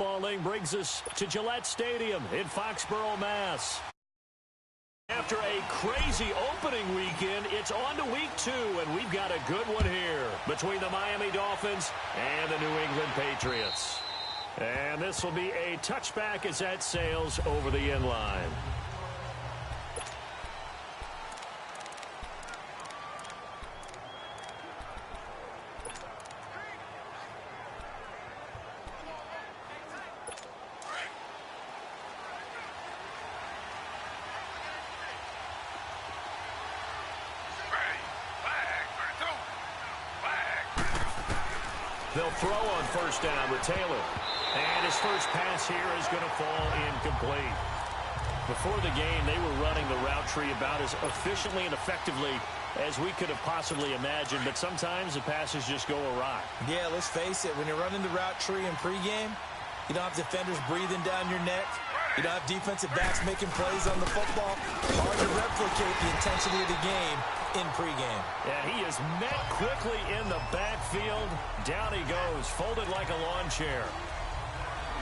footballing brings us to Gillette Stadium in Foxborough, Mass. After a crazy opening weekend, it's on to week 2, and we've got a good one here between the Miami Dolphins and the New England Patriots. And this will be a touchback as that sails over the end line. They'll throw on first down with Taylor. And his first pass here is going to fall incomplete. Before the game, they were running the route tree about as efficiently and effectively as we could have possibly imagined. But sometimes the passes just go awry. Yeah, let's face it. When you're running the route tree in pregame, you don't have defenders breathing down your neck. You don't have defensive backs making plays on the football. Hard to replicate the intensity of the game in pregame. And he is met quickly in the backfield. Down he goes, folded like a lawn chair.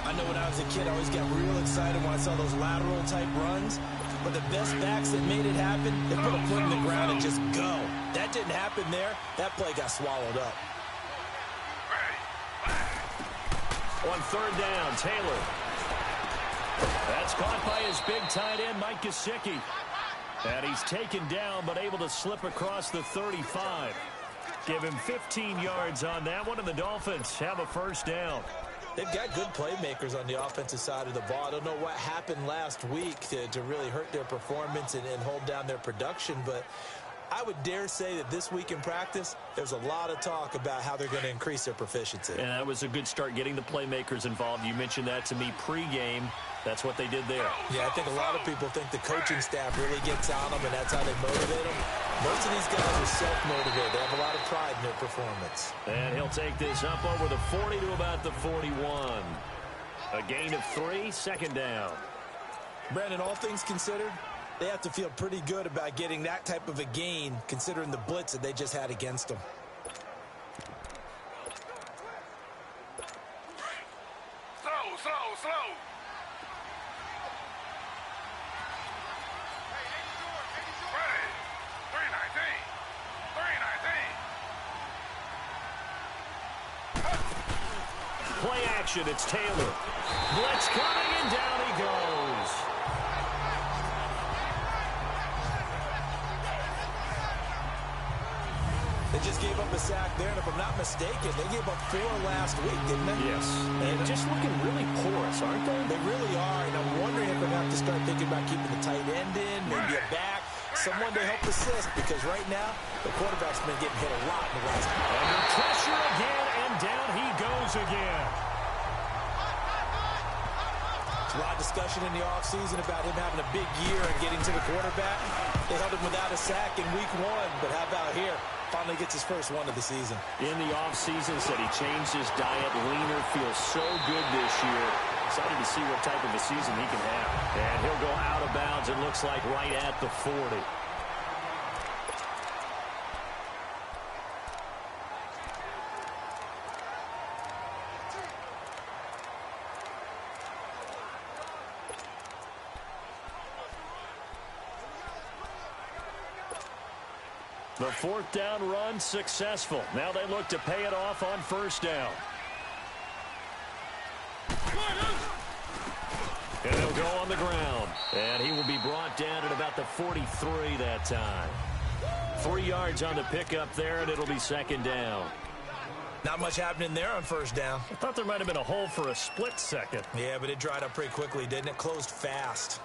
I know when I was a kid, I always got real excited when I saw those lateral-type runs. But the best backs that made it happen, they put a foot in the ground and just go. That didn't happen there. That play got swallowed up. On third down, Taylor. That's caught by his big tight end, Mike Gesicki. And he's taken down, but able to slip across the 35. Give him 15 yards on that one, and the Dolphins have a first down. They've got good playmakers on the offensive side of the ball. I don't know what happened last week to really hurt their performance and hold down their production, but I would dare say that this week in practice, there's a lot of talk about how they're going to increase their proficiency. And that was a good start getting the playmakers involved. You mentioned that to me pregame. That's what they did there. Yeah, I think a lot of people think the coaching staff really gets on them, and that's how they motivate them. Most of these guys are self-motivated. They have a lot of pride in their performance. And he'll take this up over the 40 to about the 41. A gain of 3, second down. Brandon, all things considered, they have to feel pretty good about getting that type of a gain, considering the blitz that they just had against them. Slow. Play action, it's Taylor. Blitz coming, and down he goes. They just gave up a sack there, and if I'm not mistaken, they gave up 4 last week, didn't they? Yes. And just looking really porous, aren't they? They really are, and I'm wondering if I'm going to have to start thinking about keeping the tight end in, maybe a back, someone to help assist, because right now, the quarterback's been getting hit a lot in the last week. Under pressure again, and down he goes again. There's a lot of discussion in the offseason about him having a big year and getting to the quarterback. They held him without a sack in week 1, but how about here? Finally gets his first one of the season. In the offseason, said he changed his diet, leaner, feels so good this year. Excited to see what type of a season he can have. And he'll go out of bounds, it looks like, right at the 40. The fourth down run successful. Now they look to pay it off on first down. And he'll go on the ground. And he will be brought down at about the 43 that time. 3 yards on the pickup there, and it'll be second down. Not much happening there on first down. I thought there might have been a hole for a split second. Yeah, but it dried up pretty quickly, didn't it? Closed fast.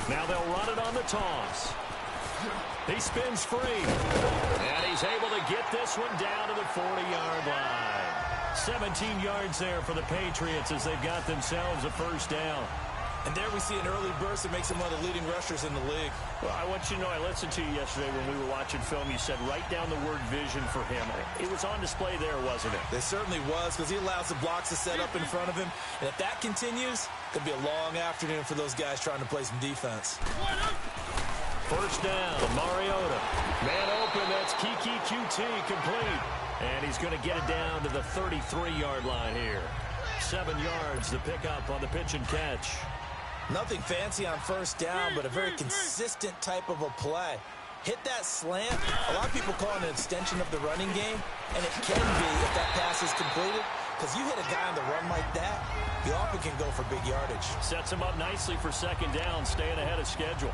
Now they'll run it on the toss. He spins free. And he's able to get this one down to the 40-yard line. 17 yards there for the Patriots as they've got themselves a first down. And there we see an early burst that makes him one of the leading rushers in the league. Well, I want you to know, I listened to you yesterday when we were watching film. You said write down the word vision for him. It was on display there, wasn't it? It certainly was, because he allows the blocks to set up in front of him. And if that continues, it'll be a long afternoon for those guys trying to play some defense. First down, Mariota. Man open, that's Kiki QT, complete. And he's going to get it down to the 33-yard line here. 7 yards, the pickup on the pitch and catch. Nothing fancy on first down, but a very consistent type of a play. Hit that slant. A lot of people call it an extension of the running game, and it can be if that pass is completed, because you hit a guy on the run like that, you often can go for big yardage. Sets him up nicely for second down, staying ahead of schedule.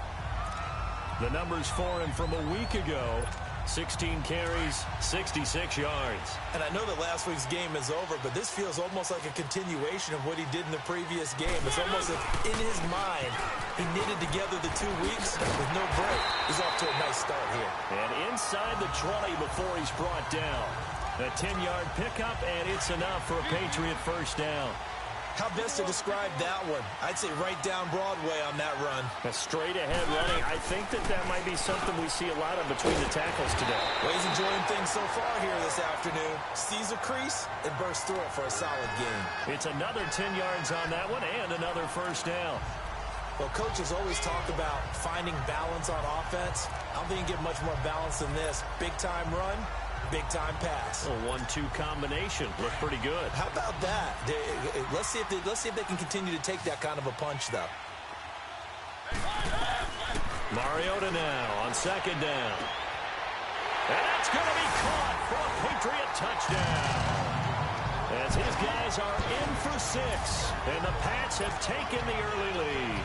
The numbers for him from a week ago, 16 carries, 66 yards. And I know that last week's game is over, but this feels almost like a continuation of what he did in the previous game. It's almost like in his mind, he knitted together the 2 weeks with no break. He's off to a nice start here. And inside the 20 before he's brought down. A 10-yard pickup, and it's enough for a Patriot first down. How best to describe that one? I'd say right down Broadway on that run. A straight-ahead running. I think that might be something we see a lot of between the tackles today. Well, he's enjoying things so far here this afternoon. Sees a crease and bursts through it for a solid game. It's another 10 yards on that one and another first down. Well, coaches always talk about finding balance on offense. I don't think you can get much more balance than this. Big-time run. Big-time pass. A 1-2 combination. Looked pretty good. How about that? Let's see if they can continue to take that kind of a punch, though. Mariota now on second down. And that's going to be caught for a Patriot touchdown. As his guys are in for 6, and the Pats have taken the early lead.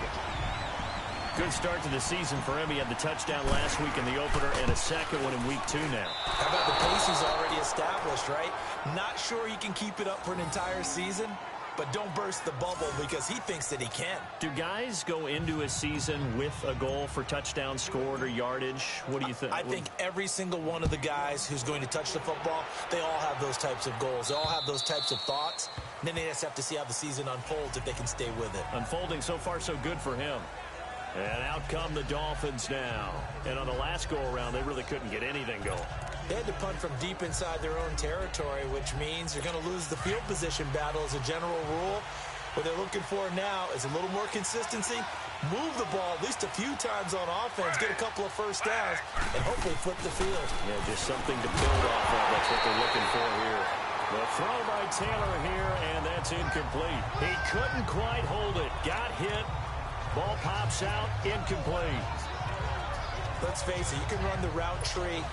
Good start to the season for him. He had the touchdown last week in the opener and a second one in week 2 now. How about the pace he's already established, right? Not sure he can keep it up for an entire season, but don't burst the bubble because he thinks that he can. Do guys go into a season with a goal for touchdown scored or yardage? What do you think? I think every single one of the guys who's going to touch the football, they all have those types of goals. They all have those types of thoughts. And then they just have to see how the season unfolds if they can stay with it. Unfolding so far so good for him. And out come the Dolphins now. And on the last go-around, they really couldn't get anything going. They had to punt from deep inside their own territory, which means you're going to lose the field position battle as a general rule. What they're looking for now is a little more consistency, move the ball at least a few times on offense, get a couple of first downs, and hopefully flip the field. Yeah, just something to build off of. That's what they're looking for here. The throw by Taylor here, and that's incomplete. He couldn't quite hold it. Got hit. Ball pops out, incomplete. Let's face it, you can run the route tree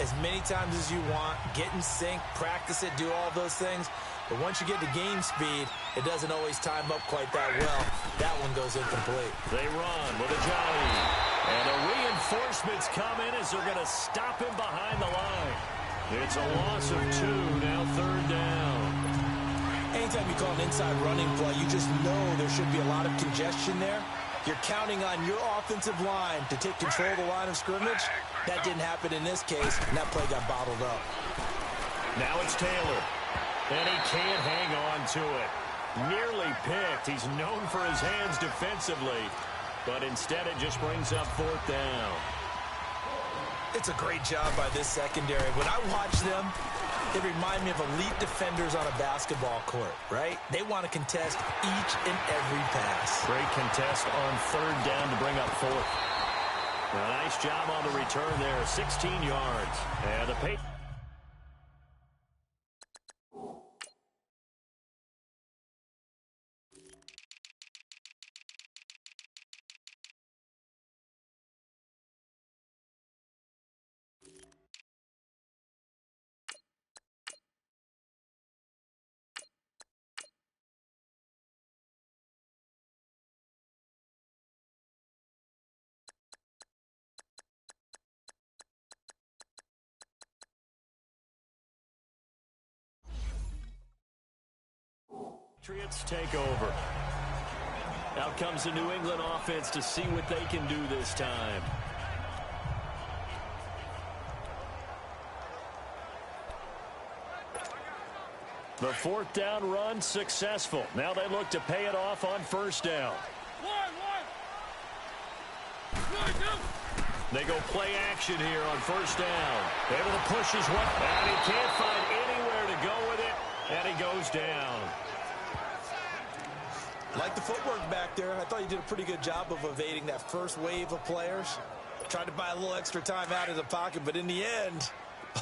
as many times as you want, get in sync, practice it, do all those things. But once you get to game speed, it doesn't always time up quite that well. That one goes incomplete. They run with a Johnny. And the reinforcements come in as they're going to stop him behind the line. It's a loss of 2, now third down. Anytime you call an inside running play, you just know there should be a lot of congestion there. You're counting on your offensive line to take control of the line of scrimmage. That didn't happen in this case, and that play got bottled up. Now it's Taylor, and he can't hang on to it. Nearly picked. He's known for his hands defensively, but instead it just brings up fourth down. It's a great job by this secondary. When I watch them, they remind me of elite defenders on a basketball court, right? They want to contest each and every pass. Great contest on third down to bring up fourth. A nice job on the return there, 16 yards. And the Patriots. Patriots take over. Out comes the New England offense to see what they can do this time. The fourth down run successful. Now they look to pay it off on first down. They go play action here on first down. Able to push his way, and he can't find anywhere to go with it, and he goes down. Like the footwork back there. I thought he did a pretty good job of evading that first wave of players. Tried to buy a little extra time out of the pocket, but in the end,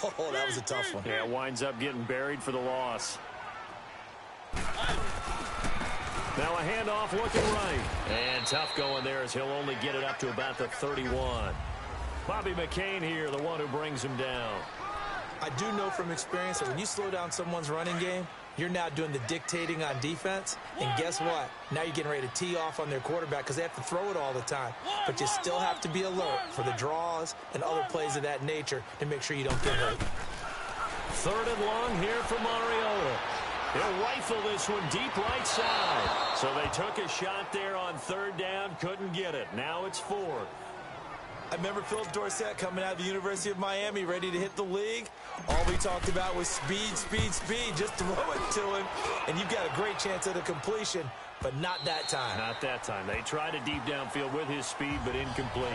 oh, that was a tough one. Yeah, winds up getting buried for the loss. Now a handoff looking right. And tough going there as he'll only get it up to about the 31. Bobby McCain here, the one who brings him down. I do know from experience that when you slow down someone's running game, you're now doing the dictating on defense. And guess what? Now you're getting ready to tee off on their quarterback because they have to throw it all the time. But you still have to be alert for the draws and other plays of that nature to make sure you don't get hurt. 3rd and long here for Mariota. He'll rifle this one deep right side. So they took a shot there on 3rd down, couldn't get it. Now it's 4th. I remember Philip Dorsett coming out of the University of Miami ready to hit the league. All we talked about was speed, speed, speed. Just throw it to him, and you've got a great chance at a completion, but not that time. Not that time. They tried a deep downfield with his speed, but incomplete.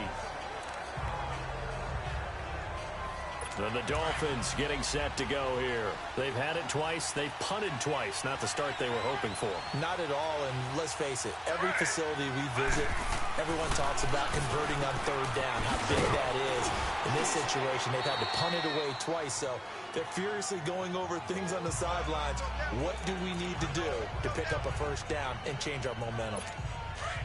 And the Dolphins getting set to go here. They've had it twice. They've punted twice. Not the start they were hoping for. Not at all, and let's face it, every facility we visit, everyone talks about converting on 3rd down, how big that is. In this situation, they've had to punt it away twice, so they're furiously going over things on the sidelines. What do we need to do to pick up a 1st down and change our momentum?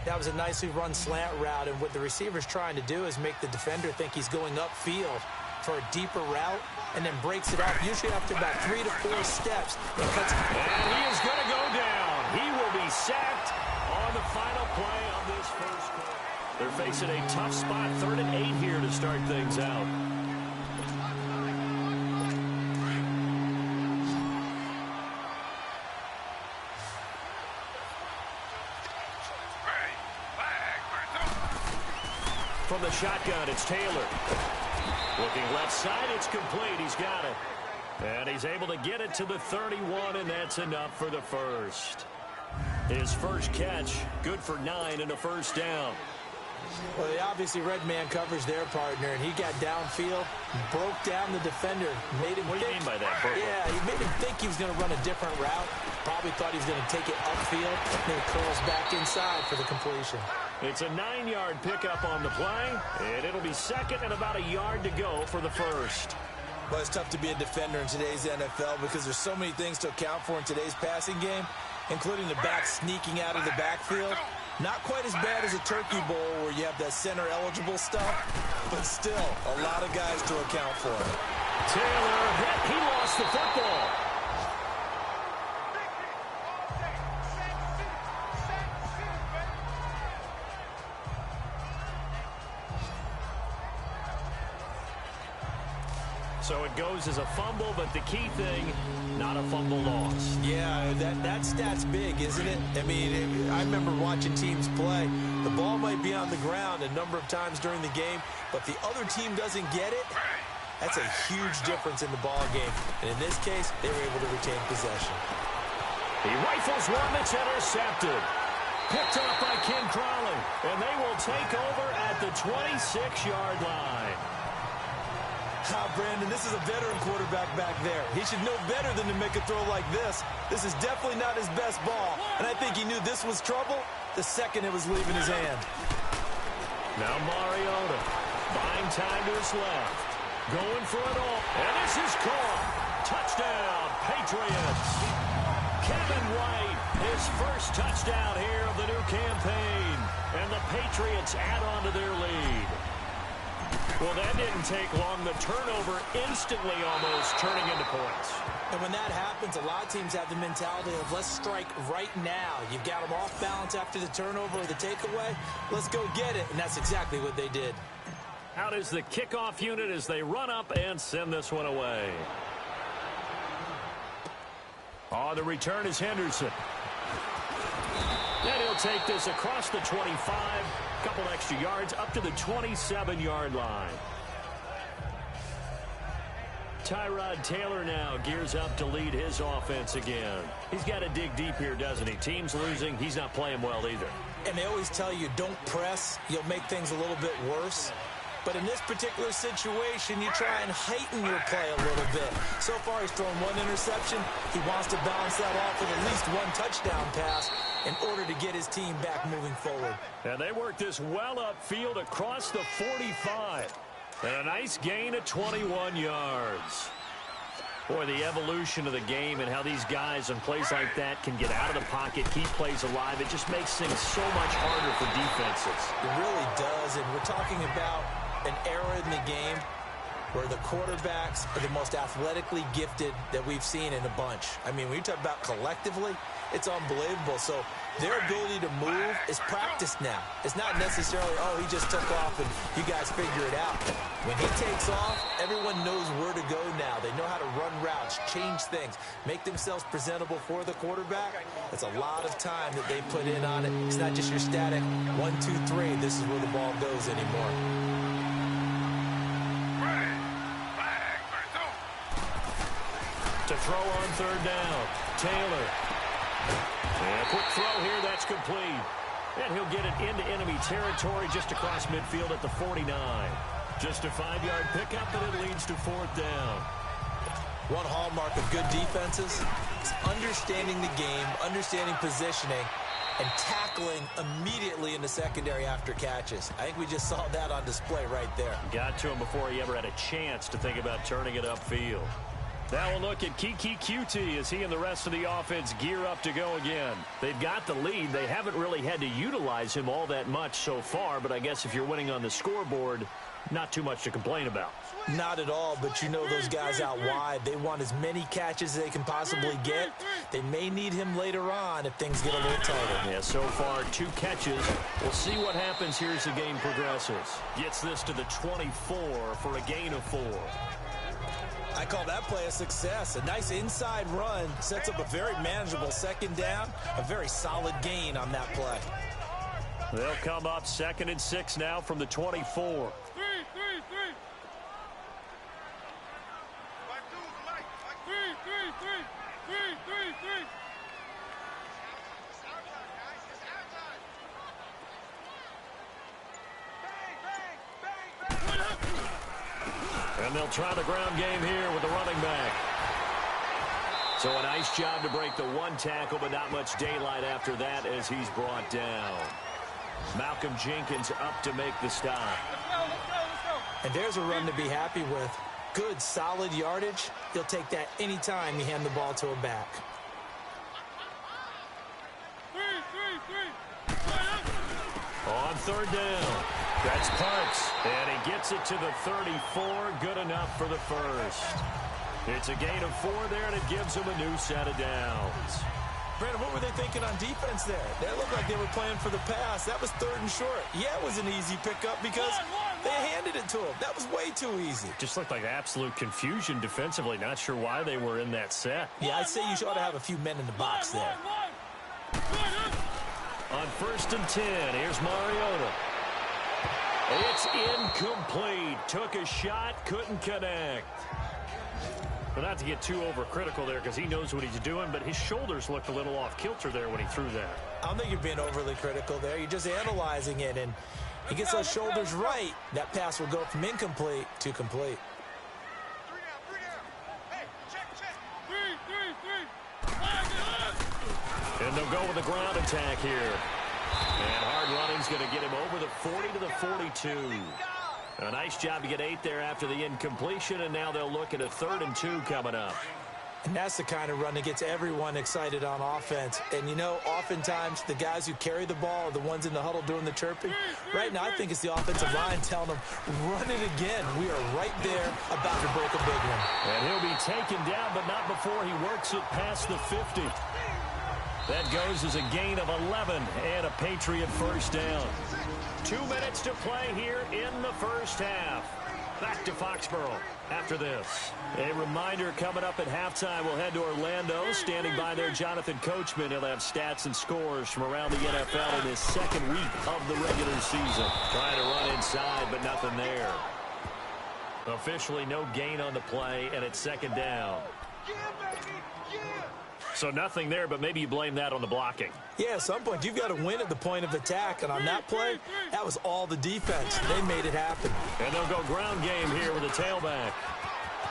That was a nicely run slant route, and what the receiver's trying to do is make the defender think he's going upfield for a deeper route, and then breaks it off, usually after about 3 to 4 steps. And he is going to go down. He will be sacked on the final play of this first quarter. They're facing a tough spot, 3rd and 8 here to start things out. From the shotgun, it's Taylor. Looking left side, it's complete. He's got it. And he's able to get it to the 31, and that's enough for the first. His first catch, good for 9 and a 1st down. Well, they obviously red man covers their partner, and he got downfield, broke down the defender, made him What do you mean by that? Yeah, he made him think he was going to run a different route. Probably thought he was going to take it upfield, and then curls back inside for the completion. It's a 9-yard pickup on the play, and it'll be 2nd and about a yard to go for the first. Well, it's tough to be a defender in today's NFL because there's so many things to account for in today's passing game, including the back sneaking out of the backfield. Not quite as bad as a turkey bowl where you have that center-eligible stuff, but still a lot of guys to account for. Taylor hit. He lost the football. So it goes as a fumble, but the key thing, not a fumble loss. Yeah, that stat's big, isn't it? I mean, I remember watching teams play. The ball might be on the ground a number of times during the game, but if the other team doesn't get it, that's a huge difference in the ball game. And in this case, they were able to retain possession. He rifles one that's intercepted. Picked up by Ken Crowley, and they will take over at the 26-yard line. Brandon, this is a veteran quarterback back there. He should know better than to make a throw like this. This is definitely not his best ball, and I think he knew this was trouble the second it was leaving his hand. Now Mariota, buying time to his left, going for it all, and this is caught. Touchdown, Patriots. Kevin White, his first touchdown here of the new campaign, and the Patriots add on to their lead. Well, that didn't take long. The turnover instantly almost turning into points. And when that happens, a lot of teams have the mentality of let's strike right now. You've got them off balance after the turnover or the takeaway. Let's go get it. And that's exactly what they did. Out is the kickoff unit as they run up and send this one away. On the return is Henderson. And he'll take this across the 25. Couple extra yards up to the 27-yard line. Tyrod Taylor now gears up to lead his offense again. He's got to dig deep here, doesn't he? Team's losing. He's not playing well either. And they always tell you, don't press. You'll make things a little bit worse. But in this particular situation, you try and heighten your play a little bit. So far, he's thrown one interception. He wants to bounce that off with at least one touchdown pass in order to get his team back moving forward. And they work this well upfield across the 45. And a nice gain of 21 yards. Boy, the evolution of the game and how these guys in plays like that can get out of the pocket, keep plays alive, it just makes things so much harder for defenses. It really does, and we're talking about an era in the game where the quarterbacks are the most athletically gifted that we've seen in a bunch. I mean, when you talk about collectively, it's unbelievable. So their ability to move is practiced now. It's not necessarily, oh, he just took off and you guys figure it out. When he takes off, everyone knows where to go now. They know how to run routes, change things, make themselves presentable for the quarterback. That's a lot of time that they put in on it. It's not just your static 1, 2, 3. This is where the ball goes anymore. To throw on third down, Taylor. And a quick throw here, that's complete. And he'll get it into enemy territory just across midfield at the 49. Just a 5-yard pickup, and it leads to fourth down. One hallmark of good defenses is understanding the game, understanding positioning, and tackling immediately in the secondary after catches. I think we just saw that on display right there. Got to him before he ever had a chance to think about turning it upfield. Now we'll look at Kiki QT as he and the rest of the offense gear up to go again. They've got the lead. They haven't really had to utilize him all that much so far, but I guess if you're winning on the scoreboard, not too much to complain about. Not at all, but you know those guys out wide, they want as many catches as they can possibly get. They may need him later on if things get a little tighter. Yeah, so far 2 catches. We'll see what happens here as the game progresses. Gets this to the 24 for a gain of 4. I call that play a success. A nice inside run sets up a very manageable second down, a very solid gain on that play. They'll come up 2nd and 6 now from the 24. And they'll try the ground game here with the running back. So a nice job to break the 1 tackle, but not much daylight after that as he's brought down. Malcolm Jenkins up to make the stop. And there's a run to be happy with. Good, solid yardage. He'll take that anytime you hand the ball to him back. On third down, that's Parks, and he gets it to the 34, good enough for the first. It's a gain of 4 there, and it gives him a new set of downs. Brandon, what were they thinking on defense there? They looked like they were playing for the pass. That was 3rd and short. Yeah, it was an easy pickup because they handed it to him. That was way too east. Just looked like absolute confusion defensively. Not sure why they were in that set. Yeah, I'd say you ought to have a few men in the box there. On 1st and 10, here's Mariota. It's incomplete. Took a shot, couldn't connect. But not to get too overcritical there because he knows what he's doing, but his shoulders looked a little off kilter there when he threw that. I don't think you're being overly critical there. You're just analyzing it, and he gets those shoulders right. That pass will go from incomplete to complete. And they'll go with a ground attack here. And hard running's going to get him over the 40 to the 42. A nice job to get 8 there after the incompletion, and now they'll look at a 3rd and 2 coming up. And that's the kind of run that gets everyone excited on offense. And, you know, oftentimes the guys who carry the ball are the ones in the huddle doing the chirping. Right now, I think it's the offensive line telling them, run it again. We are right there about to break a big one. And he'll be taken down, but not before he works it past the 50. That goes as a gain of 11 and a Patriot first down. 2 minutes to play here in the first half. Back to Foxborough after this. A reminder coming up at halftime, we'll head to Orlando. Standing by there, Jonathan Coachman. He'll have stats and scores from around the NFL in his 2nd week of the regular season. Trying to run inside, but nothing there. Officially no gain on the play, and it's 2nd down. So nothing there, but maybe you blame that on the blocking. Yeah, at some point, you've got to win at the point of attack. And on that play, that was all the defense. They made it happen. And they'll go ground game here with a tailback.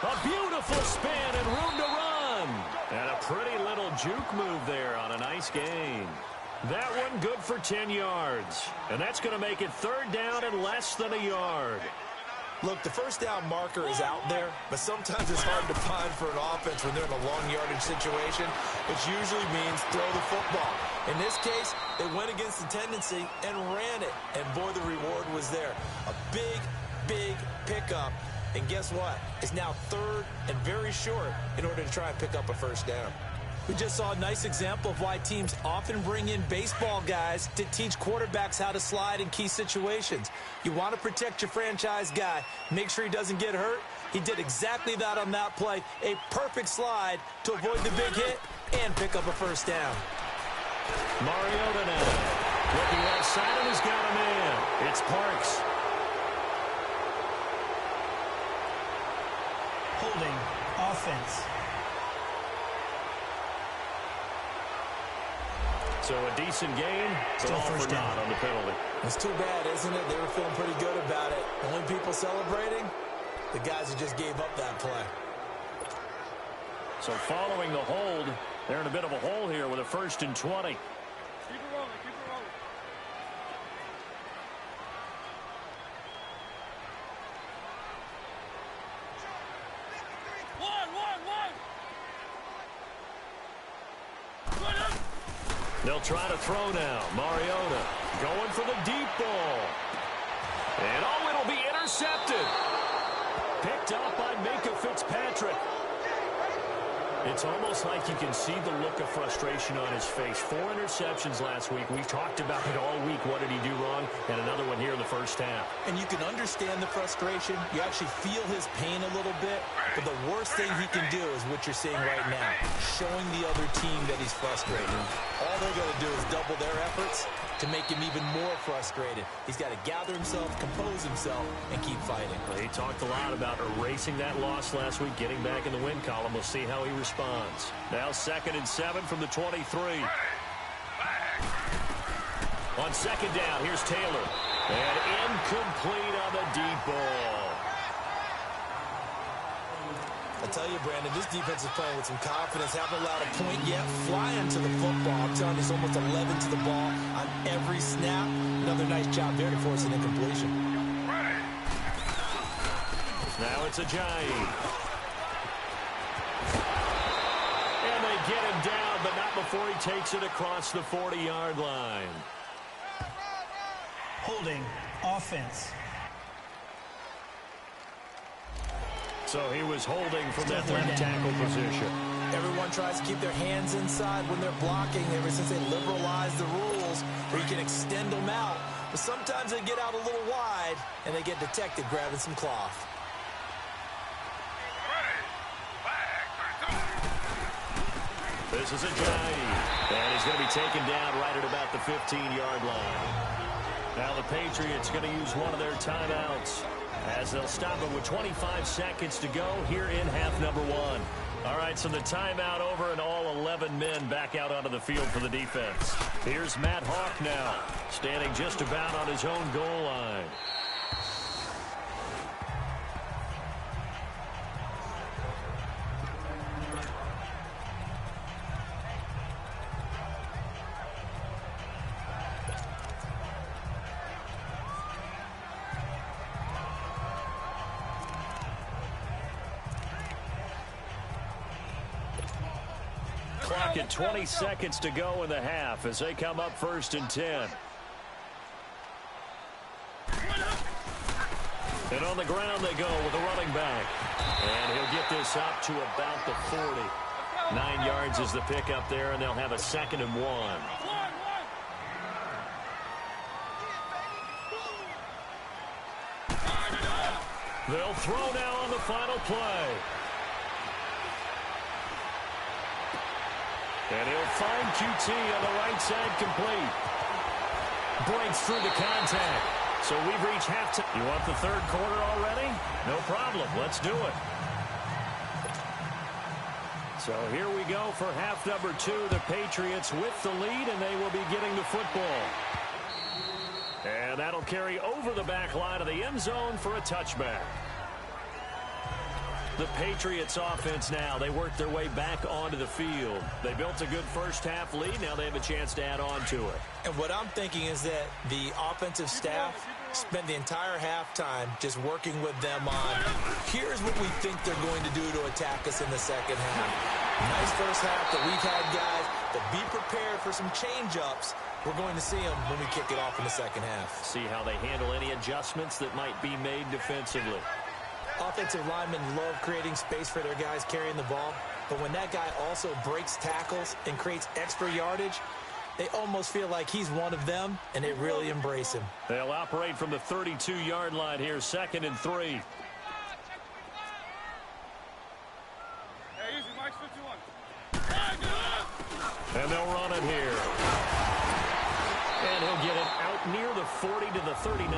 A beautiful spin and room to run. And a pretty little juke move there on a nice gain. That one good for 10 yards. And that's going to make it third down and less than a yard. Look, the first down marker is out there, but sometimes it's hard to find for an offense when they're in a long yardage situation, which usually means throw the football. In this case, they went against the tendency and ran it, and boy, the reward was there. A big, big pickup, and guess what? It's now third and very short in order to try and pick up a first down. We just saw a nice example of why teams often bring in baseball guys to teach quarterbacks how to slide in key situations. You want to protect your franchise guy. Make sure he doesn't get hurt. He did exactly that on that play. A perfect slide to avoid the big hit and pick up a first down. Mariota now. Looking right side and he's got a man. It's Parks. Holding offense. So a decent game, but all for naught on the penalty. It's too bad, isn't it? They were feeling pretty good about it. The only people celebrating, the guys who just gave up that play. So following the hold, they're in a bit of a hole here with a 1st and 20. Keep it rolling, keep it rolling. They'll try to throw now. Mariota going for the deep ball. And oh, it'll be intercepted. Picked up by Minka Fitzpatrick. It's almost like you can see the look of frustration on his face. 4 interceptions last week. We've talked about it all week. What did he do wrong? And another one here in the first half. And you can understand the frustration. You actually feel his pain a little bit. But the worst thing he can do is what you're seeing right now, showing the other team that he's frustrated. All they're going to do is double their efforts to make him even more frustrated. He's got to gather himself, compose himself, and keep fighting. He talked a lot about erasing that loss last week, getting back in the win column. We'll see how he responds. Now 2nd and 7 from the 23. On 2nd down, here's Taylor. And incomplete on the deep ball. I tell you, Brandon, this defense is playing with some confidence. Haven't allowed a point yet. Flying to the football. I'm telling you, it's almost 11 to the ball on every snap. Another nice job there to force an incompletion. Now it's Ajayi. And they get him down, but not before he takes it across the 40-yard line. Holding offense. So he was holding from that left tackle position. Everyone tries to keep their hands inside when they're blocking ever since they liberalized the rules where you can extend them out. But sometimes they get out a little wide and they get detected grabbing some cloth. This is Ajayi. And he's going to be taken down right at about the 15-yard line. Now the Patriots going to use one of their timeouts as they'll stop it with 25 seconds to go here in half number 1. All right, so the timeout over and all 11 men back out onto the field for the defense. Here's Matt Hawk now, standing just about on his own goal line. Clock at 20 seconds to go in the half as they come up 1st and 10. And on the ground they go with a running back. And he'll get this up to about the 40. 9 yards is the pickup there, and they'll have a 2nd and 1. They'll throw now on the final play. And he'll find QT on the right side complete. Breaks through the contact. So we've reached halftime. You want the 3rd quarter already? No problem. Let's do it. So here we go for half number 2. The Patriots with the lead, and they will be getting the football. And that'll carry over the back line of the end zone for a touchback. The Patriots offense now, they work their way back onto the field. They built a good first half lead. Now they have a chance to add on to it. And what I'm thinking is that the offensive staff spent the entire halftime just working with them on, here's what we think they're going to do to attack us in the second half. Nice first half that we've had, guys, but be prepared for some change-ups. We're going to see them when we kick it off in the second half. See how they handle any adjustments that might be made defensively. Offensive linemen love creating space for their guys carrying the ball, but when that guy also breaks tackles and creates extra yardage, they almost feel like he's one of them, and they really embrace him. They'll operate from the 32-yard line here, 2nd and 3. Hey, easy, Mike's 51. And they'll run it here. And he'll get it out near the 40 to the 39.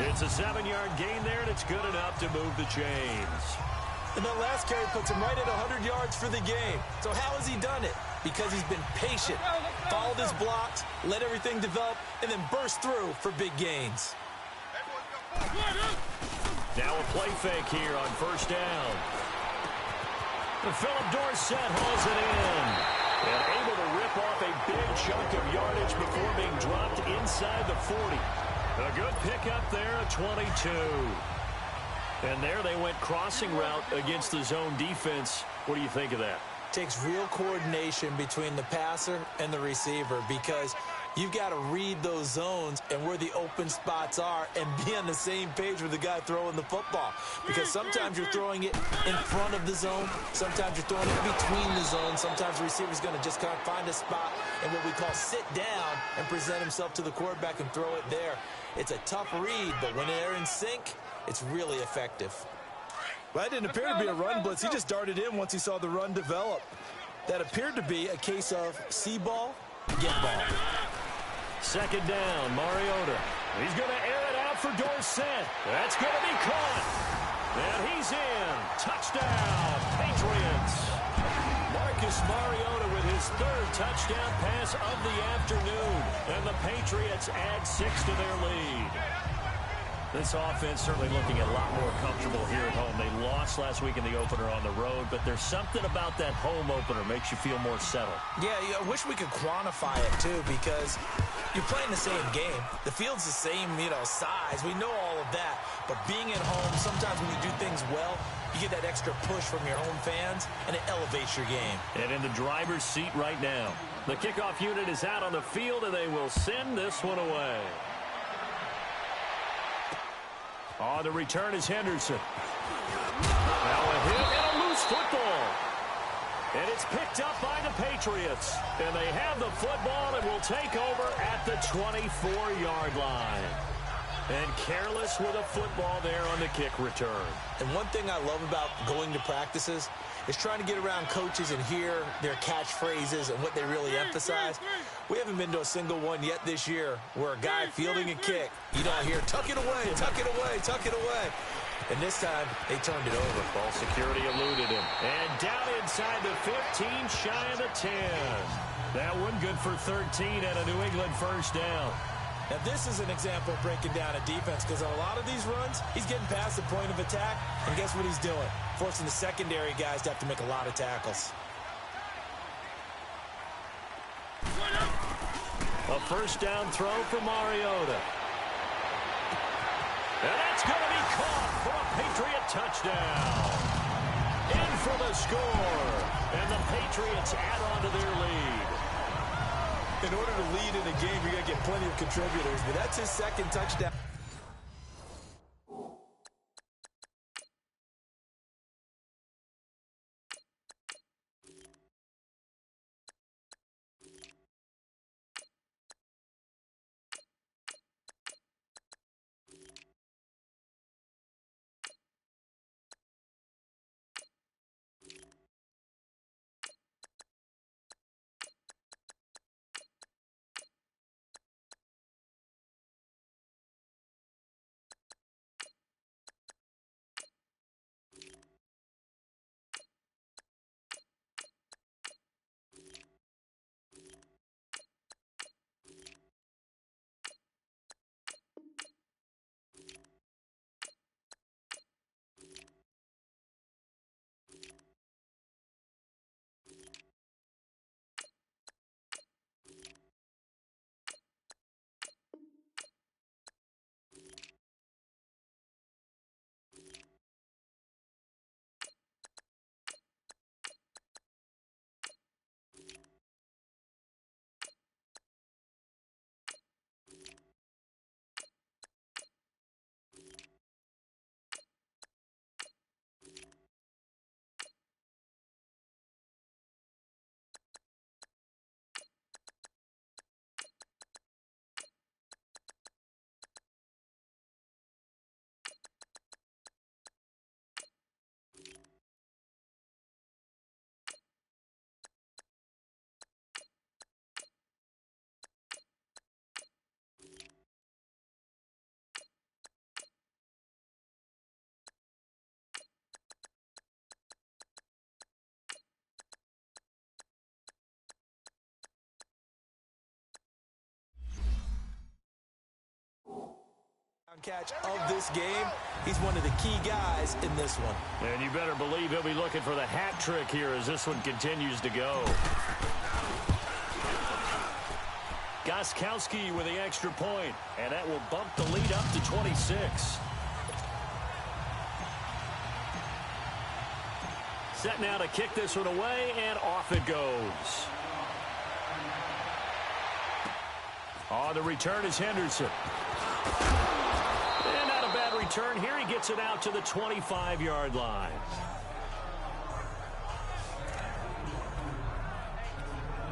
It's a 7-yard gain there, and it's good enough to move the chains. And that last carry puts him right at 100 yards for the game. So how has he done it? Because he's been patient, followed his blocks, let everything develop, and then burst through for big gains. Now a play fake here on first down. And Philip Dorsett hauls it in. And able to rip off a big chunk of yardage before being dropped inside the 40. A good pickup there at 22. And there they went crossing route against the zone defense. What do you think of that? Takes real coordination between the passer and the receiver because you've got to read those zones and where the open spots are and be on the same page with the guy throwing the football. Because sometimes you're throwing it in front of the zone. Sometimes you're throwing it between the zones. Sometimes the receiver's going to just kind of find a spot and what we call sit down and present himself to the quarterback and throw it there. It's a tough read, but when they're in sync, it's really effective. Well, that didn't appear to be a run blitz. He just darted in once he saw the run develop. That appeared to be a case of see ball, get ball. 2nd down, Mariota. He's going to air it out for Dorsett. That's going to be caught. And he's in. Touchdown, Patriots. Marcus Mariota with his 3rd touchdown pass of the afternoon. And the Patriots add 6 to their lead. This offense certainly looking a lot more comfortable here at home. They lost last week in the opener on the road, but there's something about that home opener makes you feel more settled. Yeah, I wish we could quantify it, too, because you're playing the same game. The field's the same, size. We know all of that. But being at home, sometimes when you do things well, you get that extra push from your home fans, and it elevates your game. And in the driver's seat right now. The kickoff unit is out on the field, and they will send this one away. On the return is Henderson. Now a hit and a loose football. And it's picked up by the Patriots. And they have the football and will take over at the 24-yard line. And careless with a football there on the kick return. And one thing I love about going to practices is trying to get around coaches and hear their catchphrases and what they really emphasize. We haven't been to a single one yet this year where a guy fielding a kick, you don't hear, tuck it away, tuck it away, tuck it away. And this time, they turned it over. Ball security eluded him. And down inside the 15, shy of the 10. That one good for 13 and a New England first down. Now, this is an example of breaking down a defense because on a lot of these runs, he's getting past the point of attack, and guess what he's doing? Forcing the secondary guys to have to make a lot of tackles. A first down throw for Mariota. And that's going to be caught for a Patriot touchdown. In for the score. And the Patriots add on to their lead. In order to lead in a game, you're going to get plenty of contributors, but that's his 2nd touchdown. catch of this game. He's one of the key guys in this one. And you better believe he'll be looking for the hat trick here as this one continues to go. Gostkowski with the extra point, and that will bump the lead up to 26. Set now to kick this one away, and off it goes. On the return is Henderson. And not a bad return here. He gets it out to the 25-yard line.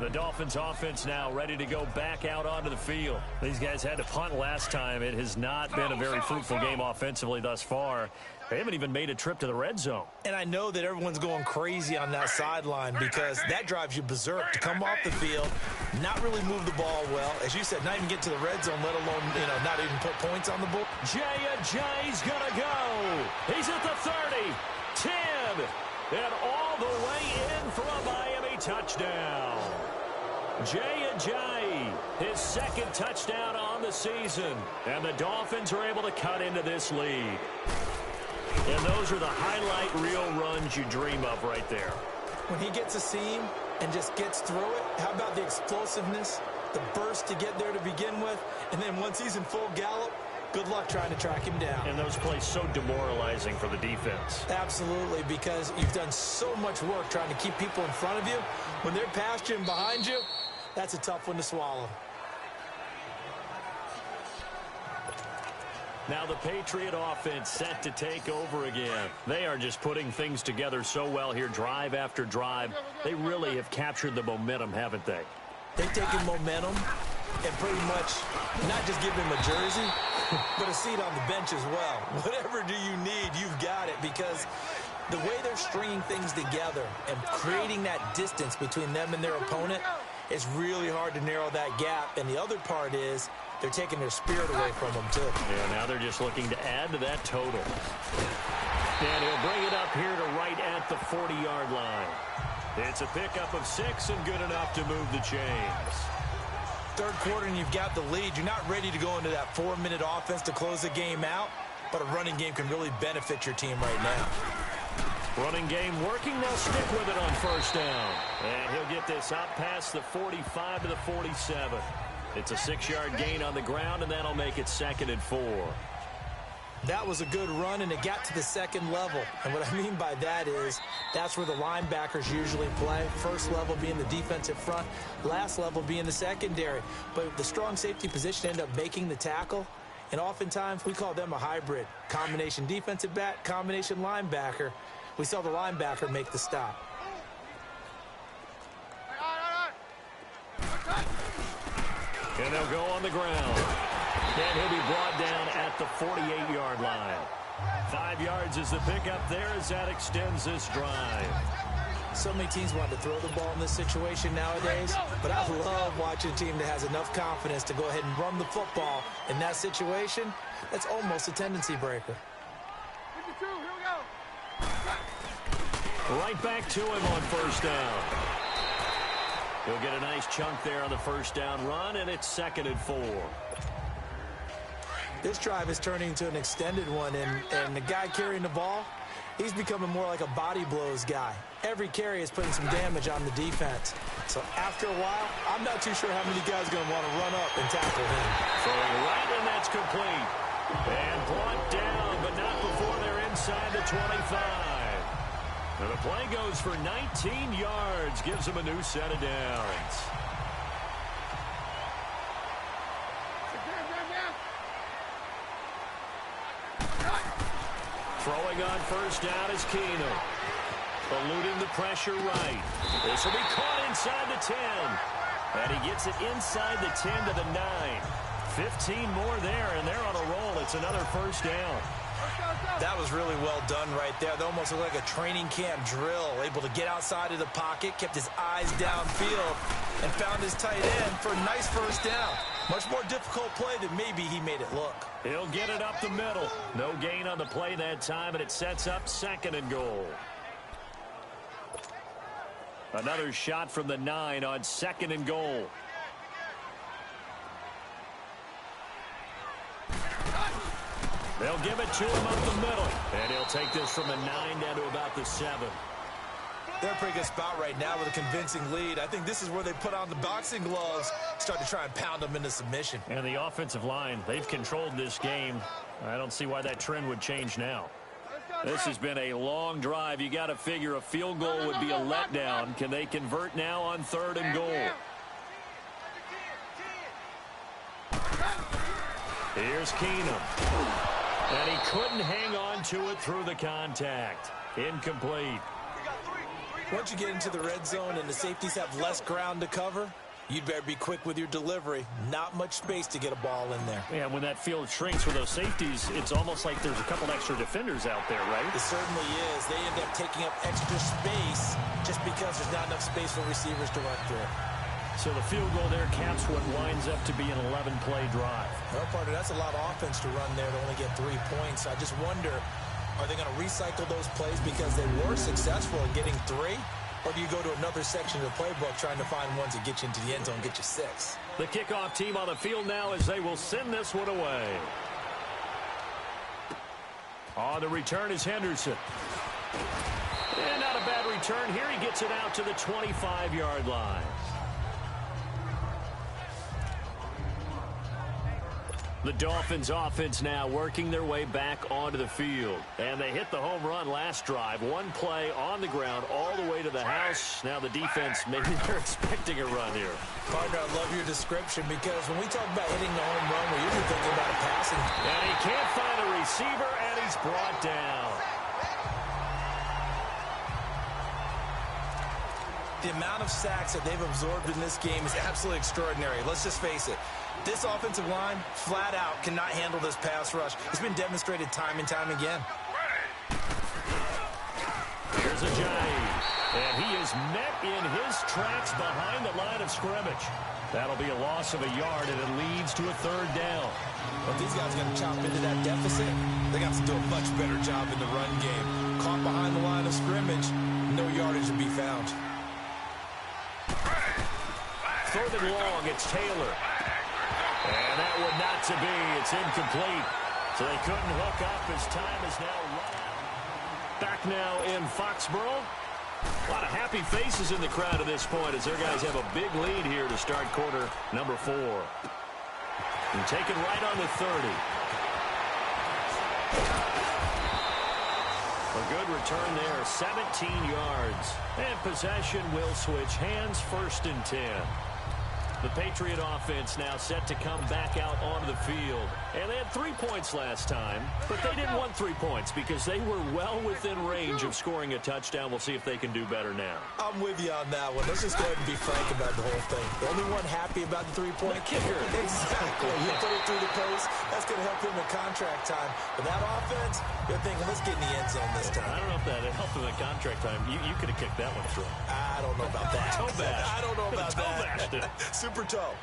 The Dolphins offense now ready to go back out onto the field. These guys had to punt last time. It has not been a very fruitful game offensively thus far. They haven't even made a trip to the red zone. And I know that everyone's going crazy on that sideline because that drives you berserk to come off the field, not really move the ball well. As you said, not even get to the red zone, let alone, not even put points on the board. Jay's going to go. He's at the 30, 10, and all the way in for a Miami touchdown. Jay, his second touchdown on the season. And the Dolphins are able to cut into this lead. And those are the highlight reel runs you dream of right there. When he gets a seam and just gets through it, how about the explosiveness, the burst to get there to begin with, and then once he's in full gallop, good luck trying to track him down. And those plays so demoralizing for the defense. Absolutely, because you've done so much work trying to keep people in front of you. When they're past you and behind you, that's a tough one to swallow. Now the Patriot offense set to take over again. They are just putting things together so well here, drive after drive. They really have captured the momentum, haven't they? They've taken momentum and pretty much not just give him a jersey, but a seat on the bench as well. Whatever do you need, you've got it, because the way they're stringing things together and creating that distance between them and their opponent, it's really hard to narrow that gap. And the other part is they're taking their spirit away from them, too. Yeah, now they're just looking to add to that total. And he'll bring it up here to right at the 40-yard line. It's a pickup of 6 and good enough to move the chains. Third quarter and you've got the lead. You're not ready to go into that 4-minute offense to close the game out, but a running game can really benefit your team right now. Running game working. They'll stick with it on first down. And he'll get this up past the 45 to the 47. It's a 6-yard gain on the ground, and that'll make it 2nd and 4. That was a good run, and it got to the second level. And what I mean by that is that's where the linebackers usually play. First level being the defensive front, last level being the secondary. But the strong safety position ended up making the tackle. And oftentimes we call them a hybrid. Combination defensive back, combination linebacker. We saw the linebacker make the stop. And they'll go on the ground. And he'll be brought down at the 48-yard line. 5 yards is the pickup there as that extends this drive. So many teams want to throw the ball in this situation nowadays, but I love watching a team that has enough confidence to go ahead and run the football in that situation. That's almost a tendency breaker. 52, here we go. Right back to him on first down. He'll get a nice chunk there on the first down run, and it's 2nd and 4. This drive is turning into an extended one, and the guy carrying the ball, he's becoming more like a body blows guy. Every carry is putting some damage on the defense. So after a while, I'm not too sure how many guys are going to want to run up and tackle him. Throwing right, and that's complete. And brought down, but not before they're inside the 25. And the play goes for 19 yards, gives them a new set of downs. Throwing on first down is Keenum. Eluding the pressure right. This will be caught inside the 10. And he gets it inside the 10 to the 9. 15 more there, and they're on a roll. It's another first down. That was really well done right there. They almost looked like a training camp drill. Able to get outside of the pocket, kept his eyes downfield, and found his tight end for a nice first down. Much more difficult play than maybe he made it look. He'll get it up the middle. No gain on the play that time, and it sets up 2nd and goal. Another shot from the 9 on 2nd and goal. They'll give it to him up the middle. And he'll take this from a 9 down to about the 7. They're in a pretty good spot right now with a convincing lead. I think this is where they put on the boxing gloves, start to try and pound them into submission. And the offensive line, they've controlled this game. I don't see why that trend would change now. This has been a long drive. You got to figure a field goal would be a letdown. Can they convert now on 3rd and goal? Here's Keenum. And he couldn't hang on to it through the contact. Incomplete. Once you get into the red zone and the safeties have less ground to cover, you'd better be quick with your delivery. Not much space to get a ball in there. Yeah, when that field shrinks with those safeties, it's almost like there's a couple extra defenders out there, right? It certainly is. They end up taking up extra space just because there's not enough space for receivers to run through. So the field goal there caps what winds up to be an 11-play drive. Well, partner, that's a lot of offense to run there to only get 3 points. I just wonder, are they going to recycle those plays because they were successful in getting 3? Or do you go to another section of the playbook trying to find ones that get you into the end zone and get you 6? The kickoff team on the field now as they will send this one away. On the return is Henderson. And not a bad return here. He gets it out to the 25-yard line. The Dolphins offense now working their way back onto the field. And they hit the home run last drive. 1 play on the ground all the way to the house. Now the defense, maybe they're expecting a run here. Partner, I love your description because when we talk about hitting the home run, we're usually thinking about a passing. And he can't find a receiver, and he's brought down. The amount of sacks that they've absorbed in this game is absolutely extraordinary. Let's just face it. This offensive line, flat out, cannot handle this pass rush. It's been demonstrated time and time again. Here's Ajayi. And he is met in his tracks behind the line of scrimmage. That'll be a loss of a yard, and it leads to a 3rd down. But these guys are going to chop into that deficit. They got to do a much better job in the run game. Caught behind the line of scrimmage, no yardage to be found. 3rd and long, it's Taylor. And that would not to be. It's incomplete. So they couldn't hook up as time is now run out. Back now in Foxborough. A lot of happy faces in the crowd at this point as their guys have a big lead here to start quarter number 4. And taken right on the 30. A good return there, 17 yards. And possession will switch hands, 1st and 10. The Patriot offense now set to come back out onto the field. And they had 3 points last time, but they didn't want 3 points because they were well within range of scoring a touchdown. We'll see if they can do better now. I'm with you on that one. Let's just go ahead and be frank about the whole thing. The only one happy about the 3-point kicker. Exactly. You put it through the post. That's going to help him in contract time. But that offense, they're thinking, let's get in the end zone this time. I don't know if that helped him in contract time. You could have kicked that one through. I don't know about that. Toe bash. I don't know about that. Toe Super toe.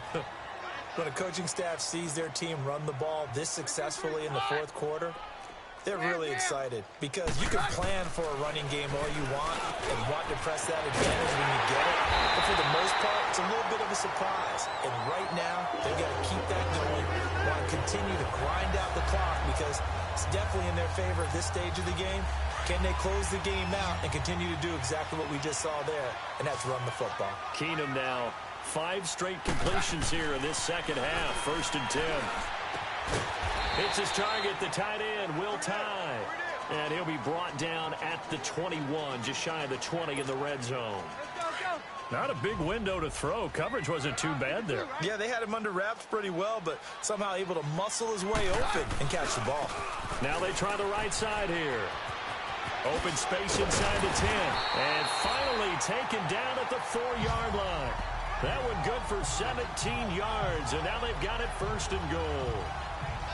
When a coaching staff sees their team run the ball this successfully in the 4th quarter, they're really excited because you can plan for a running game all you want and want to press that advantage when you get it. But for the most part, it's a little bit of a surprise. And right now, they've got to keep that going while continue to grind out the clock because it's definitely in their favor at this stage of the game. Can they close the game out and continue to do exactly what we just saw there, and that's run the football? Keenum now 5 straight completions here in this second half. 1st and 10. It's his target, the tight end, Will Tye. And he'll be brought down at the 21, just shy of the 20 in the red zone. Not a big window to throw. Coverage wasn't too bad there. Yeah, they had him under wraps pretty well, but somehow able to muscle his way open and catch the ball. Now they try the right side here. Open space inside the 10. And finally taken down at the 4-yard line. That one good for 17 yards, and now they've got it 1st and goal.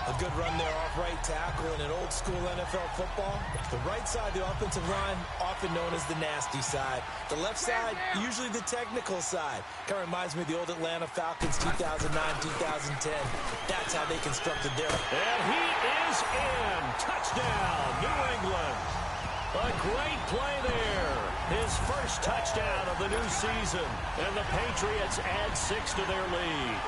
A good run there off right tackle in an old-school NFL football. The right side, the offensive line, often known as the nasty side. The left side, usually the technical side. Kind of reminds me of the old Atlanta Falcons 2009-2010. That's how they constructed their... And he is in. Touchdown, New England. A great play there. His first touchdown of the new season. And the Patriots add 6 to their lead.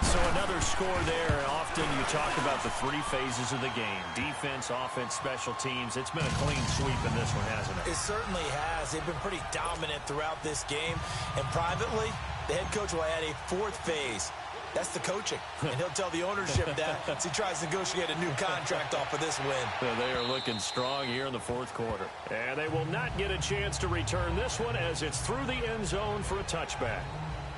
So another score there. Often you talk about the three phases of the game. Defense, offense, special teams. It's been a clean sweep in this one, hasn't it? It certainly has. They've been pretty dominant throughout this game. And privately, the head coach will add a fourth phase. That's the coaching. And he'll tell the ownership that as he tries to negotiate a new contract off of this win. Well, they are looking strong here in the fourth quarter. And they will not get a chance to return this one as it's through the end zone for a touchback.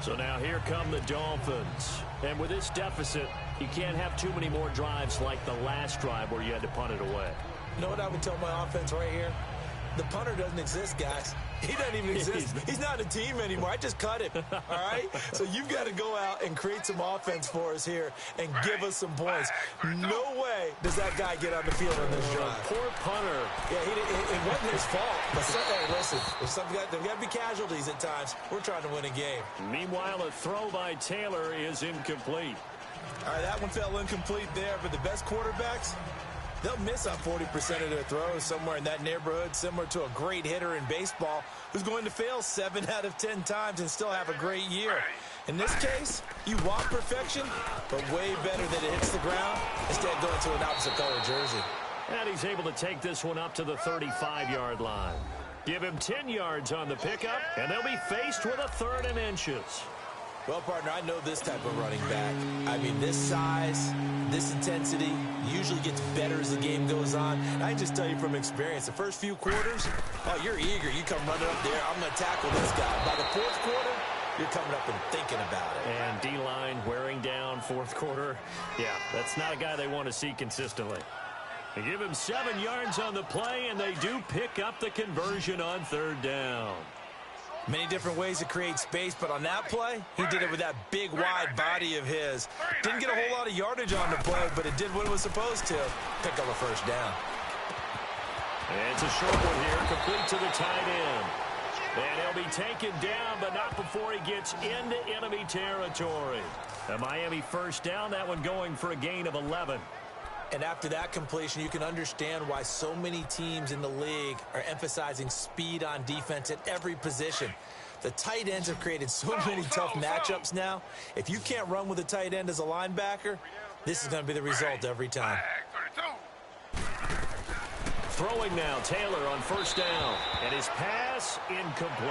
So now here come the Dolphins. And with this deficit, you can't have too many more drives like the last drive where you had to punt it away. You know what I would tell my offense right here? The punter doesn't exist, guys. He doesn't even exist. He's not a team anymore. I just cut him, all right? So you've got to go out and create some offense for us here and give us some points. No way does that guy get on the field on this drive. Poor punter. Yeah, it wasn't his fault. But hey, listen, there's got to be casualties at times. We're trying to win a game. Meanwhile, a throw by Taylor is incomplete. All right, that one fell incomplete there, but the best quarterbacks, they'll miss on 40% of their throws, somewhere in that neighborhood, similar to a great hitter in baseball who's going to fail 7 out of 10 times and still have a great year. In this case, you want perfection, but way better that it hits the ground instead of going to an opposite color jersey. And he's able to take this one up to the 35-yard line. Give him 10 yards on the pickup, and they'll be faced with a 3rd and inches. Well, partner, I know this type of running back. I mean, this size, this intensity usually gets better as the game goes on. And I can just tell you from experience, the first few quarters, oh, you're eager. You come running up there. I'm going to tackle this guy. By the fourth quarter, you're coming up and thinking about it. And D-line wearing down fourth quarter. Yeah, that's not a guy they want to see consistently. They give him 7 yards on the play, and they do pick up the conversion on 3rd down. Many different ways to create space, but on that play, he did it with that big, wide body of his. Didn't get a whole lot of yardage on the play, but it did what it was supposed to. Pick up a 1st down. And it's a short one here, complete to the tight end. And he'll be taken down, but not before he gets into enemy territory. A Miami 1st down, that one going for a gain of 11. And after that completion, you can understand why so many teams in the league are emphasizing speed on defense at every position. The tight ends have created so many tough matchups now. If you can't run with a tight end as a linebacker, this is going to be the result every time. Throwing now, Taylor on 1st down. And his pass incomplete.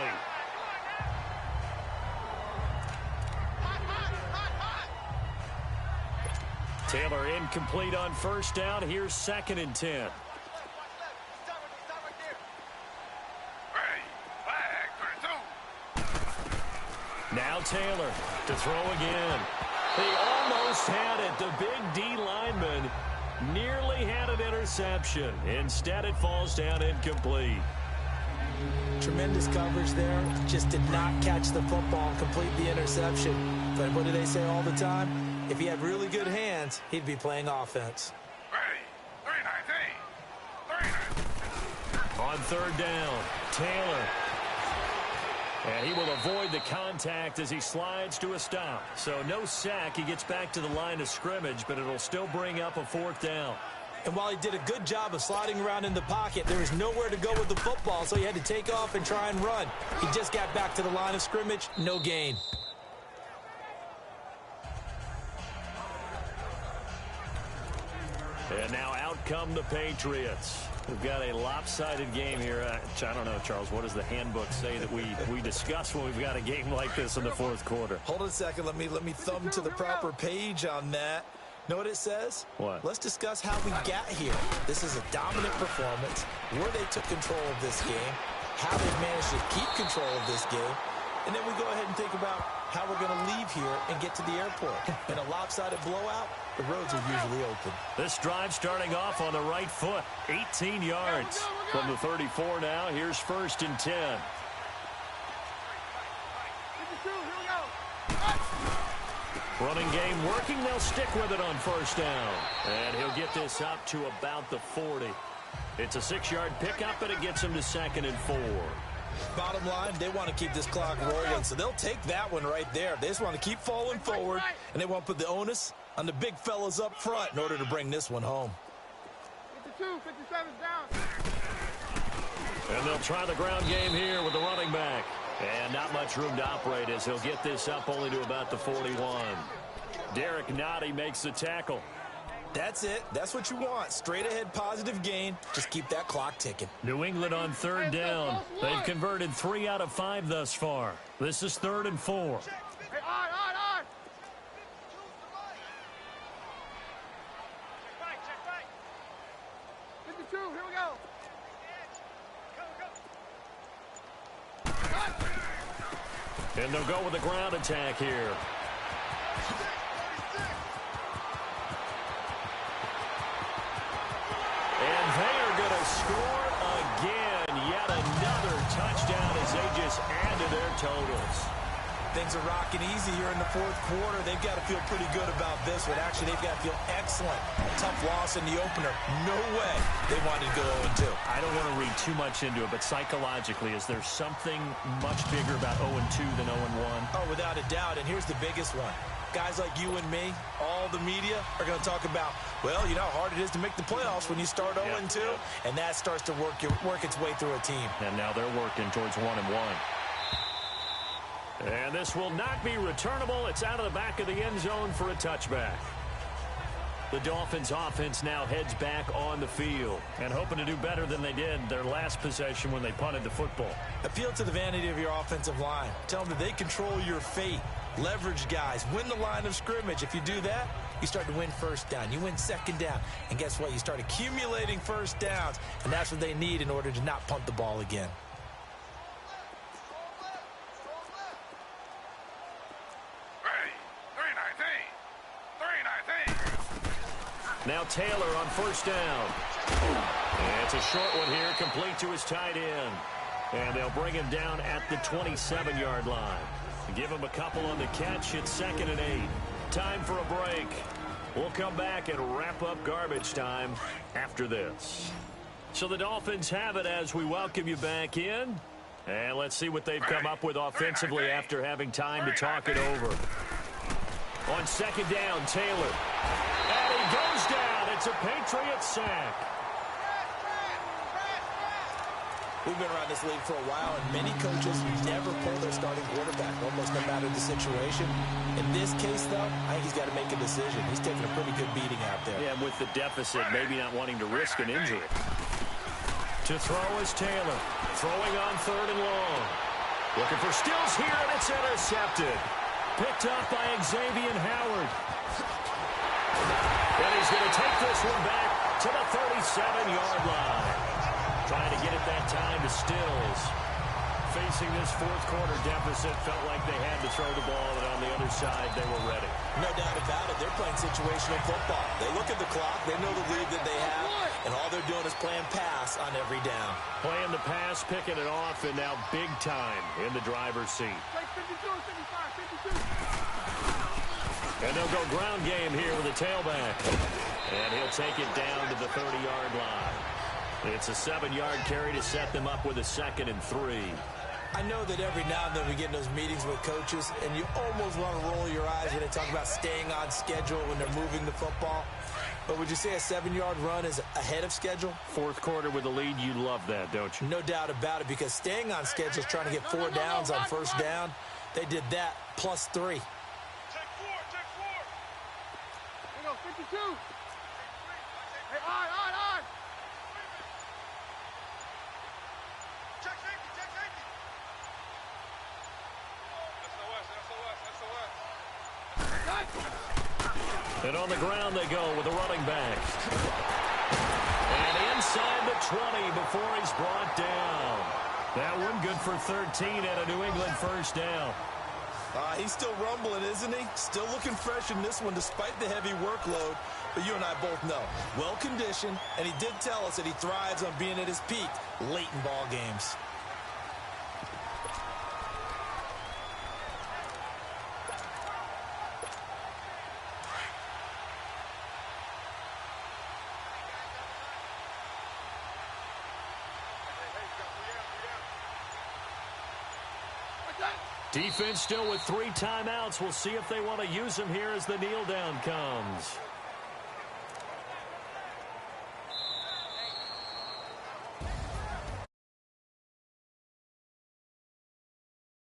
Taylor incomplete on 1st down. Here's 2nd and 10. Now Taylor to throw again. He almost had it. The big D lineman nearly had an interception. Instead, it falls down incomplete. Tremendous coverage there. Just did not catch the football and complete the interception. But what do they say all the time? If he had really good hands, he'd be playing offense. On 3rd down, Taylor. And he will avoid the contact as he slides to a stop. So no sack. He gets back to the line of scrimmage, but it'll still bring up a 4th down. And while he did a good job of sliding around in the pocket, there was nowhere to go with the football, so he had to take off and try and run. He just got back to the line of scrimmage, no gain. And now out come the Patriots. We've got a lopsided game here. I don't know, Charles, what does the handbook say that we discuss when we've got a game like this in the 4th quarter? Hold on a second. Let me thumb to the proper page on that. Know what it says? What? Let's discuss how we got here. This is a dominant performance, where they took control of this game, how they've managed to keep control of this game, and then we go ahead and think about how we're going to leave here and get to the airport. In a lopsided blowout, the roads are usually open. This drive starting off on the right foot. 18 yards from the 34 now. Here's 1st and 10. Running game working. They'll stick with it on 1st down. And he'll get this up to about the 40. It's a 6-yard pickup, and it gets him to 2nd and 4. Bottom line, they want to keep this clock rolling, so they'll take that one right there. They just want to keep falling forward, and they want to put the onus on the big fellas up front in order to bring this one home. 52, 57's down. And they'll try the ground game here with the running back. And not much room to operate as he'll get this up only to about the 41. Derek Nottie makes the tackle. That's it. That's what you want. Straight ahead positive gain. Just keep that clock ticking. New England on third down. They've converted 3 out of 5 thus far. This is 3rd and 4. Hey, on. 52, here we go. And they'll go with the ground attack here. And they are going to score again. Yet another touchdown as they just add to their totals. Things are rocking easy here in the 4th quarter. They've got to feel pretty good about this one. Actually, they've got to feel excellent. Tough loss in the opener. No way they wanted to go 0-2. I don't want to read too much into it, but psychologically, is there something much bigger about 0-2 than 0-1? Oh, without a doubt. And here's the biggest one. Guys like you and me, all the media, are going to talk about, well, you know how hard it is to make the playoffs when you start 0-2. And that starts to work its way through a team. And now they're working towards 1-1. And this will not be returnable. It's out of the back of the end zone for a touchback. The Dolphins offense now heads back on the field and hoping to do better than they did their last possession when they punted the football. Appeal to the vanity of your offensive line. Tell them that they control your fate. Leverage guys. Win the line of scrimmage. If you do that, you start to win first down. You win second down. And guess what? You start accumulating first downs. And that's what they need in order to not punt the ball again. Now Taylor on first down. And it's a short one here, complete to his tight end. And they'll bring him down at the 27-yard line. Give him a couple on the catch. It's 2nd and 8. Time for a break. We'll come back and wrap up garbage time after this. So the Dolphins have it as we welcome you back in. And let's see what they've come up with offensively after having time to talk it over. On 2nd down, Taylor. And he goes down. It's a Patriot sack. We've been around this league for a while, and many coaches never pull their starting quarterback, almost no matter the situation. In this case, though, I think he's got to make a decision. He's taking a pretty good beating out there. Yeah, with the deficit, maybe not wanting to risk an injury. To throw is Taylor. Throwing on 3rd and long. Looking for Stills here, and it's intercepted. Picked up by Xavier Howard. And he's going to take this one back to the 37-yard line. Trying to get it that time to Stills. Facing this 4th quarter deficit, felt like they had to throw the ball, and on the other side, they were ready. No doubt about it. They're playing situational football. They look at the clock. They know the lead that they have, and all they're doing is playing pass on every down. Playing the pass, picking it off, and now big time in the driver's seat. Take 52, 55, 52. And they'll go ground game here with a tailback. And he'll take it down to the 30-yard line. It's a 7-yard carry to set them up with a 2nd and 3. I know that every now and then we get in those meetings with coaches, and you almost want to roll your eyes when they talk about staying on schedule when they're moving the football. But would you say a 7-yard run is ahead of schedule? 4th quarter with the lead, you love that, don't you? No doubt about it, because staying on schedule is trying to get 4 downs on first down. They did that plus 3. Here we go, 52. Hey, on. Check safety. And on the ground they go with the running back. And inside the 20 before he's brought down. That one good for 13 and a New England first down. He's still rumbling, isn't he? Still looking fresh in this one despite the heavy workload. But you and I both know, well-conditioned, and he did tell us that he thrives on being at his peak late in ball games. Defense still with 3 timeouts. We'll see if they want to use them here as the kneel down comes.